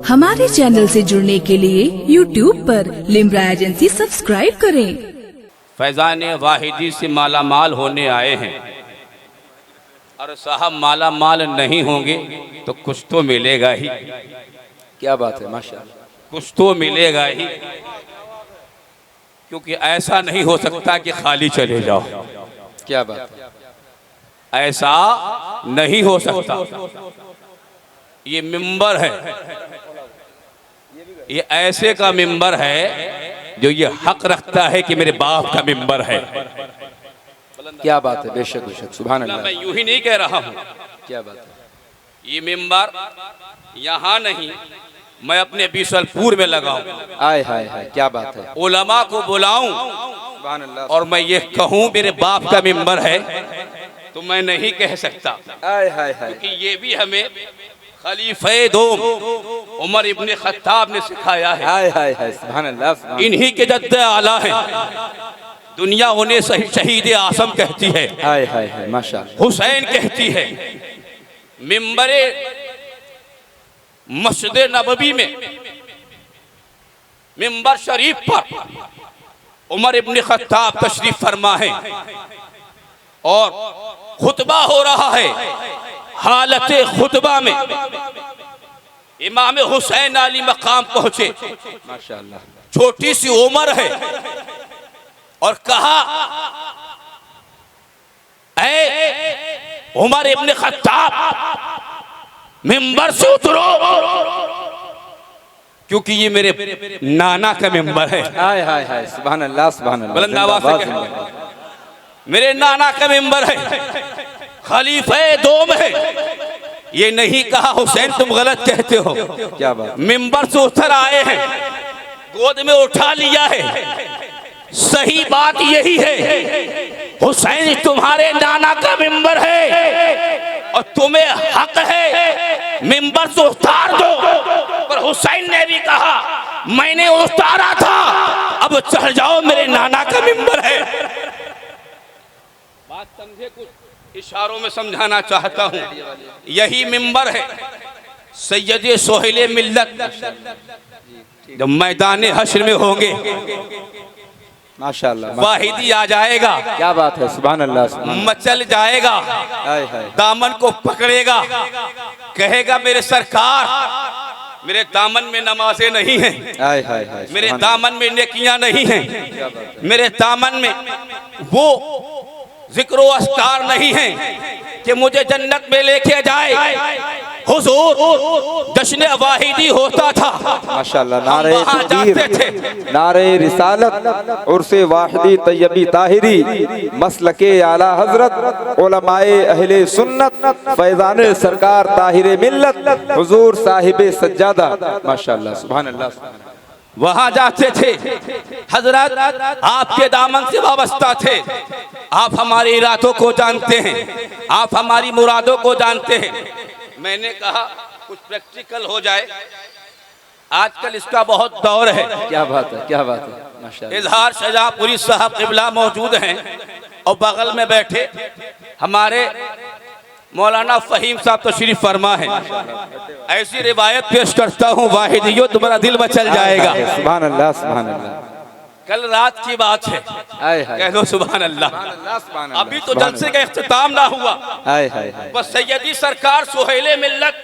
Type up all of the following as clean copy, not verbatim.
हमारे चैनल से जुड़ने के लिए YouTube पर लिम्रा एजेंसी सब्सक्राइब करें। फैजान वाहिदी से माला माल होने आए हैं और साहब माला माल नहीं होंगे तो कुछ तो मिलेगा ही। क्या बात है, माशाअल्लाह, कुछ तो मिलेगा ही, क्योंकि ऐसा नहीं हो सकता कि खाली चले जाओ। क्या बात है, ऐसा नहीं हो सकता। ये मिंबर है, ये ऐसे का मिंबर है जो ये हक रखता है कि मेरे बाप का मिंबर है। क्या बात है, बेशक बेशक, सुभान अल्लाह। मैं यूं ही नहीं कह रहा हूँ। क्या बात है, ये मिंबर यहाँ नहीं, मैं अपने बीसलपुर में लगाऊं, आय हाय हाय, क्या बात है, उलमा को बुलाऊं सुभान अल्लाह, और मैं ये कहूं मेरे बाप का मिंबर है, तो मैं नहीं कह सकता। आय हाय हाय, क्योंकि ये भी हमें खलीफे दो उमर इब्ने खत्ताब ने सिखाया है। आय हाय हाय, सुभान अल्लाह, सुभान अल्लाह। इन्हीं के जद्द आला है, दुनिया उन्हें शहीद आसम कहती है, आय हाय हाय, माशाअल्लाह, हुसैन कहती है। मिंबरे मस्जिद नबवी में मिंबर शरीफ पर उमर इब्ने खत्ताब तशरीफ फरमा है और खुतबा हो रहा है। हालत खुतबा में इमाम हुसैन अली मकाम पहुंचे, माशाअल्लाह, छोटी सी उम्र है, और कहा, ऐ उमर इब्ने खत्ताब मिंबर से उतरो, क्योंकि ये मेरे नाना का मिंबर है। आय हाय हाय, सुभान अल्लाह, सुभान अल्लाह, बुलंद आवाज से कहें, मेरे नाना का मिंबर है, खलीफे दोम है। ये नहीं कहा हुसैन तुम गलत कहते हो। क्या बात, मिंबर से उतर आए हैं, गोद में उठा लिया है। सही बात यही है, हुसैन तुम्हारे नाना का मिंबर है और तुम्हें हक है मिंबर से उतार दो। पर हुसैन ने भी कहा, मैंने उतारा था, अब चढ़ जाओ, मेरे नाना का मिंबर है। बात समझे, कुछ इशारों में समझाना चाहता हूँ। यही मिंबर है सैयद सोहेले मिल्लत जब मैदान हश्र में होंगे, माशाअल्लाह, वाहिदी आ जाएगा, क्या बात है, सुभान अल्लाह, सुभान मचल जाएगा, आय हाय, दामन को पकड़ेगा, कहेगा मेरे सरकार, मेरे दामन में नमाजें नहीं हैं, आय हाय हाय, मेरे सुभान दामन में नेकियां नहीं हैं, क्या बात है, मेरे दामन में वो जिक्र अस्कार नहीं है कि मुझे जन्नत में लेके जाए। हुजूर जश्न वाहिदी होता था, माशाअल्लाह, नारे वहाँ तकबीर, जाते थे, नारे रिसालत, उर्से वाहिदी तैयबी ताहिरी, मसलके आला हजरत, उलमाए अहले सुन्नत, फैजान सरकार ताहिरे मिल्लत, हुजूर साहिबे सज्जादा, माशाअल्लाह, सुभान अल्लाह, वहां जाते थे। हजरत आपके दामन से वाबस्ता थे, आप हमारे इरादों को जानते हैं, आप हमारी मुरादों को जानते हैं। मैंने कहा कुछ प्रैक्टिकल हो जाए, आजकल इसका बहुत दौर है। क्या बात है, क्या बात है, माशाअल्लाह, इजहार शाहजहांपुरी साहब क़िबला मौजूद हैं और बगल में बैठे हमारे मौलाना फहीम साहब तशरीफ फरमा है। ऐसी रिवायत पेश करता हूँ, वाहिदियो तुम्हारा दिल मचल जाएगा। सुभान अल्लाह, सुभान अल्लाह, कल रात की बात है, आय हाय, कह दो सुभान अल्लाह। सुभान अल्लाह, अभी तो जलसे का इख्तिताम ना हुआ, आय हाय हाय, बस सैयदी सरकार सोहेले मिल्लत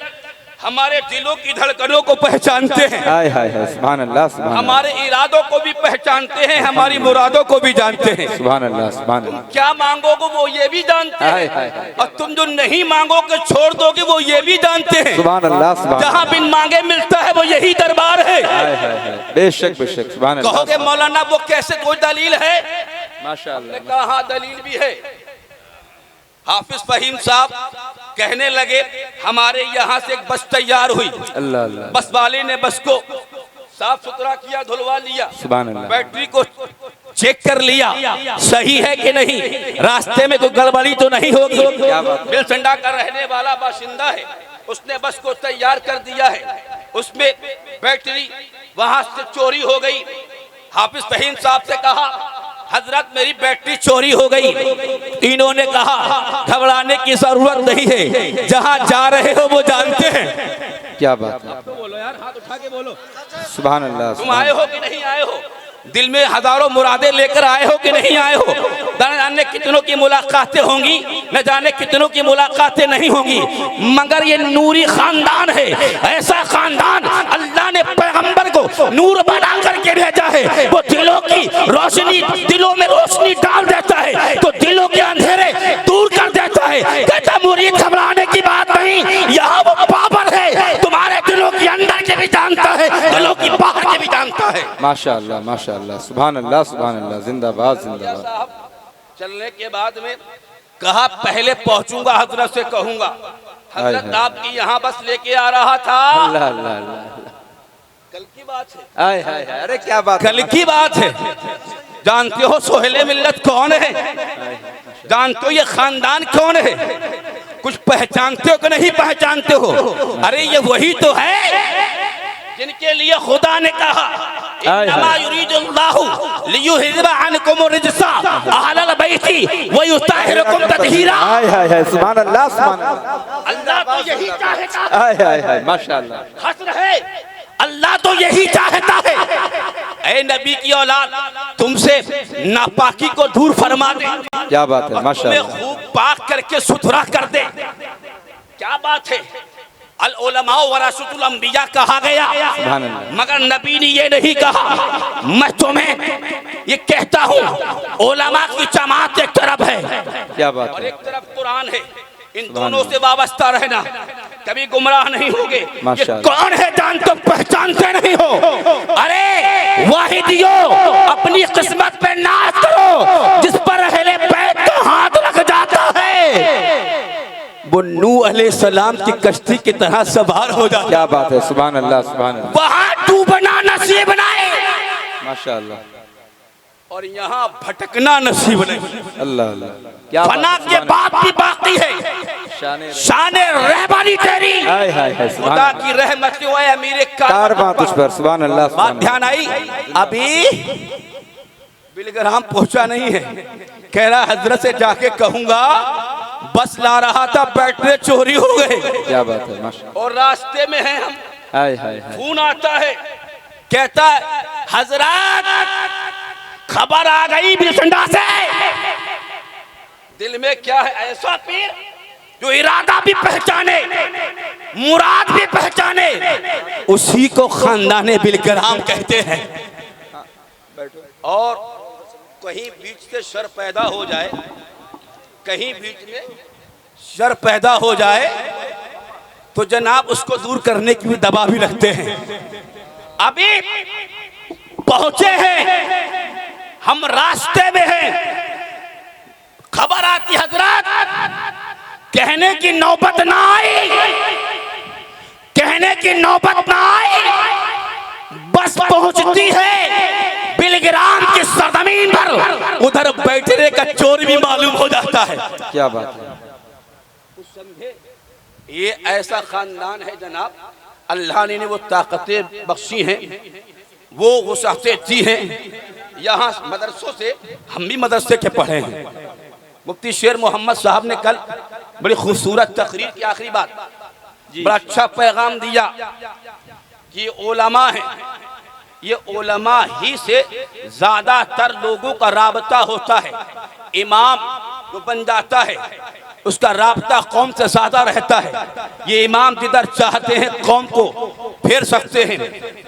हमारे दिलों की धड़कनों को पहचानते हैं, आय हाय हाय, सुभान अल्लाह, सुभान अल्लाह, हमारे इरादों को भी पहचानते हैं, हमारी मुरादों को भी जानते हैं। सुभान अल्लाह, सुभान अल्लाह, क्या मांगोगे वो ये भी जानते हाय हैं, हाय हाय, और तुम जो नहीं मांगोगे छोड़ दोगे वो ये भी जानते हैं। सुभान अल्लाह, सुभान जहाँ अल्लाह, बिन मांगे मिलता है वो यही दरबार है। हाय हाय हाय, बेशक बेशक, सुभान अल्लाह, कहोगे मौलाना वो कैसे, कोई दलील है? माशाअल्लाह, कहा दलील भी है। हाफिज फहीम साहब कहने लगे, हमारे यहाँ से एक बस तैयार हुई, अल्लाह अल्लाह, बस वाले ने बस को साफ सुथरा किया, धुलवा लिया, सुभान अल्लाह, बैटरी को चेक कर लिया सही है कि नहीं, रास्ते में कोई गड़बड़ी तो नहीं होगी। बिलसंडा का रहने वाला बाशिंदा है, उसने बस को तैयार कर दिया है, उसमें बैटरी वहां से चोरी हो गई। हाफिज फहीम साहब से कहा, हजरत मेरी बैटरी चोरी हो गई। इन्होंने कहा घबराने की जरूरत नहीं है, जहां जा रहे हो वो जानते हैं। क्या बात है, बोलो यार, हाथ उठा के बोलो। सुभान अल्लाह। तुम आए हो कि नहीं आए हो? दिल में हजारों मुरादें लेकर आए हो कि नहीं आए हो? न जाने कितनों की मुलाकातें होंगी, न जाने कितनों की मुलाकातें नहीं होंगी, मगर ये नूरी खानदान है। ऐसा खानदान अल्लाह ने पैगंबर को नूर बना करके भेजा है। वो दिलों की रोशनी, दिलों में रोशनी डाल देता है, तो दिलों के अंधेरे दूर कर देता है। कहता मुरीद घबराने की बात नहीं, यहाँ वो पावर है, तुम्हारे दिलों के अंदर के भी जानता है, दिलों की बाहर के भी जानता है। माशाअल्लाह माशाअल्लाह, सुभान अल्लाह सुभान अल्लाह, जिंदाबाद जिंदाबाद। चलने के बाद में कहा पहले पहुंचूंगा, हजरत से कहूंगा हजरत आपकी यहाँ बस लेके आ रहा था। अल्लाह अल्लाह अल्लाह, कल की बात है। आय हाय हाय, अरे क्या बात, कल की बात है। जानते हो सोहेले मिल्लत कौन है? जानते हो ये खानदान कौन है? कुछ पहचानते हो कि नहीं पहचानते हो? अरे ये वही तो है जिनके लिए खुदा ने कहा इन्नमा युरीदुल्लाहु लियुज़हिबा अन्कुम रिज्सा अहलल बैति व युताहिरकुम तत्हीरा। हाय हाय हाय, सुभान अल्लाह सुभान अल्लाह। अल्लाह तो यही चाहता है। हाय हाय हाय, माशाअल्लाह। हंस रहे, अल्लाह तो यही चाहता है ऐ नबी की औलाद तुमसे नापाकी को दूर फरमा दे। क्या बात है, माशाअल्लाह। तुम्हें खूब पाक करके सुथरा कर दे। क्या बात है। अल उलमा वरासतुल अंबिया कहा गया, मगर नबी ने ये नहीं कहा। मैं तुम्हें ये कहता हूँ उलमा की जमात एक तरफ है, क्या बात और है, एक तरफ कुरान है। इन दोनों से वाबस्ता रहना, कभी गुमराह नहीं होगे। ये कौन है जान तो पहचानते नहीं हो। अरे वाहिदियो, अपनी किस्मत पे नाज करो, जिस पर अहले बैत का हाथ लग जाता है वो नूह अलैहिस्सलाम की कश्ती की तरह सवार हो जाता है। क्या बात है, सुभान अल्लाह सुभान अल्लाह। वहां डूबना नसीब नहीं, माशाअल्लाह, और यहाँ भटकना नसीब नहीं। अल्लाह अल्लाह, क्या फना के बाद भी बाकी है शान रहबानी तेरी। हाय हाय हाय, खुदा की रहमत जो है अमीर कारवां तुझ पर, सुभान अल्लाह। बात ध्यान आई। अभी बिलग्राम पहुंचा नहीं है, कह रहा हजरत से जाके कहूंगा बस ला रहा था, बैटरी चोरी हो गए। क्या बात है, माशाअल्लाह। और रास्ते में है हम, हाय हाय हाय, फोन आता है, कहता है हजरत खबर आ गई बिलसंडा से। दिल में क्या है, ऐसा पीर जो इरादा भी पहचाने, मुराद भी पहचाने, उसी को खानदाने बिलग्राम कहते हैं। और कहीं बीच से शर पैदा हो जाए, कहीं बीच में शर पैदा हो जाए तो जनाब उसको दूर करने की भी दवा भी रखते हैं। अभी पहुंचे हैं हम, रास्ते में हैं, खबर आती हजरत, कहने की नौबत ना आई, कहने की नौबत ना आई, बस पहुंचती है बिलग्राम की सरजमीन पर, उधर बैठने का चोर भी मालूम हो जाता है। क्या बात है, समझे? ये ऐसा खानदान है जनाब, अल्लाह ने वो ताकतें बख्शी हैं, वो वसाअतें दी हैं। यहाँ मदरसों से, हम भी मदरसे के पढ़े हैं। मुफ्ती शेर मोहम्मद साहब ने कल बड़ी खूबसूरत तकरीर की आखिरी बात, बड़ा अच्छा पैगाम दिया कि उलमा है, ये उलमा ही से ज्यादातर लोगों का राबता होता है। इमाम जो बन जाता है उसका राबता कौम से ज्यादा रहता है। ये इमाम जिधर चाहते हैं कौम को फेर सकते हैं,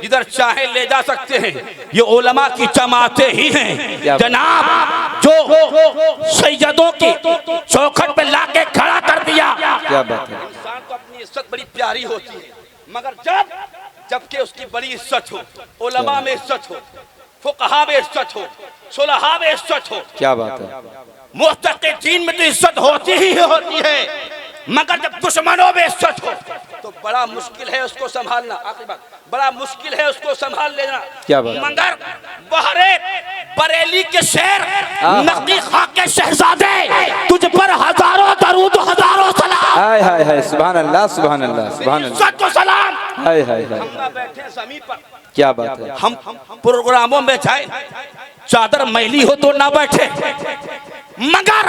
जिधर चाहे ले जा सकते हैं। ये उलमा की जमातें ही हैं जनाब, जो सैयदों की चौखट पे लाके खड़ा कर दिया। क्या बात है, इंसान को अपनी इज्जत बड़ी प्यारी होती है, मगर जबकि उसकी बड़ी इज्जत हो, उलमा में इज्जत हो, फुकहा में इज्जत हो, सुलहा में इज्जत हो। क्या बात है, मुत्तक़ीन में तो इज्जत होती ही होती है, मगर जब दुश्मनों में इज्जत हो तो बड़ा मुश्किल है उसको संभालना। आखिरी बात, बड़ा मुश्किल है उसको संभाल लेना। क्या बात, मगर बहरे बरेली के शेर, नकी खां के शहजादे, तुझ पर हजारों दरूद हजारों सलाम। हाय हाय हाय, सुभान अल्लाह सुभान अल्लाह सुभान अल्लाह, सलाम। हाय हाय हाय, हम बैठे जमीन पर, क्या बात है, हम प्रोग्रामों में जाए चादर मैली हो तो ना बैठे, मगर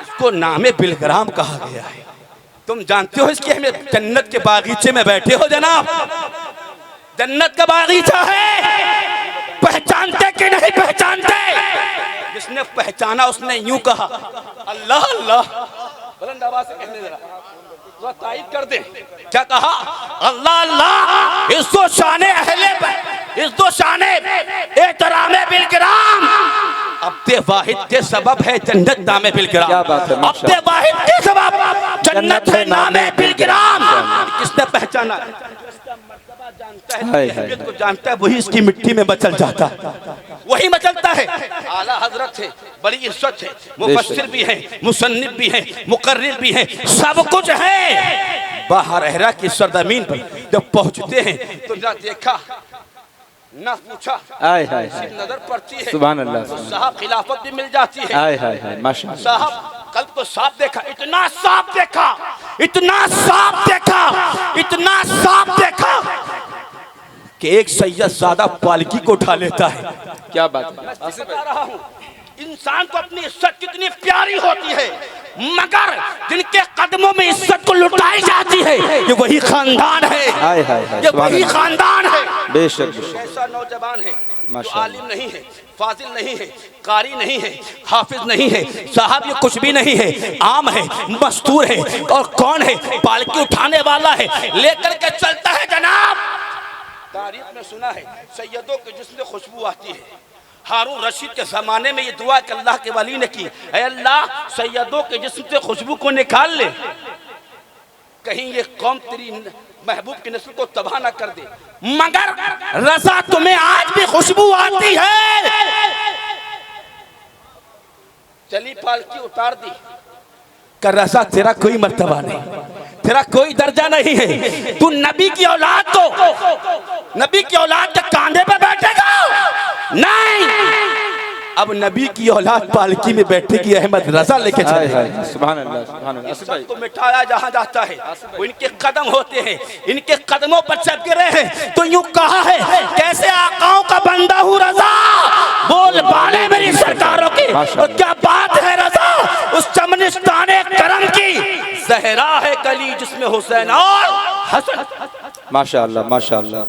इसको नामे बिलग्राम कहा गया है। तुम जानते हो इसकी हमें जन्नत के बागीचे में बैठे हो जनाब, जन्नत का बागीचा है, पहचानते कि नहीं पहचानते? जिसने पहचाना उसने यूं कहा अल्लाह अल्लाह, बुलंद आवाज से कहने जरा तारीफ कर दे। क्या कहा? अल्लाह अल्लाह, इस शाने अहले, इस शाने एहतरामे बिलग्राम, अब्दे वाहिद के सबब है जन्नत नामे बिलग्राम। क्या बात है, अब्दे वाहिद के सबब जन्नत है नामे बिलग्राम। किसने पहचाना? जानता है, को जानता है, वही इसकी मिट्टी में मचल जाता है, वही मचलता है। आला हजरत है, बड़ी इज्जत है, मुफस्सिर भी है, मुसन्निफ भी है, मुकर्रिर भी है, सब कुछ है। बहरहरा की सरजमीन पर जब पहुंचते हैं तो ना देखा ना पूछा, नजर पड़ती है, सुभान अल्लाह, साहब खिलाफत भी मिल जाती है। माशाअल्लाह, साहब कल तो साफ देखा, इतना साफ देखा, इतना साफ देखा, इतना साफ देखा कि एक सैयद सादा पालकी को उठा लेता है। क्या बात है, मैं बता रहा हूँ इंसान को अपनी इज्जत कितनी प्यारी होती है, मगर जिनके कदमों में इज्जत को लुटाई जाती है ये वही खानदान है, ये वही खानदान है। बेशक ऐसा नौजवान है जो आलिम नहीं है, फाजिल नहीं है, कारी नहीं है, हाफिज नहीं है, साहब ये कुछ भी नहीं है, आम है, मस्तूर है, और कौन है? पालकी उठाने वाला है, लेकर के चलता है जनाब। तारीफ में सुना है सैयदों के जिसमें खुशबू आती है। हारून रशीद के जमाने में ये दुआ कि अल्लाह के वली ने की, ऐ अल्लाह सैयदों के जिस्म से खुशबू को निकाल ले, कहीं ये कौम तेरी महबूब की नस्ल को तबाह ना कर दे। मगर रजा तुम्हें आज भी खुशबू आती है। चली पालकी उतार दी, कर रजा तेरा कोई मर्तबा नहीं, तेरा कोई दर्जा नहीं है, तू नबी की औलाद को, नबी की औलाद के कांधे पे बैठेगा नहीं। अब नबी की औलाद पालकी में बैठेगी, अहमद रजा लेके चलेगा। सुभान अल्लाह, सुभान अल्लाह। सब को मिटाया जहां जाता है वो इनके कदम होते हैं, इनके कदमों पर चल गिरे हैं तो यूं कहा है कैसे आकाओं का बंदा हूँ रजा, बोल बाले मेरी सरकारों की, और क्या बात है रजा उस चमनिस्ताने करम की, जहरा है कली जिसमें हुसैन और हसन। माशाअल्लाह, माशाअल्लाह।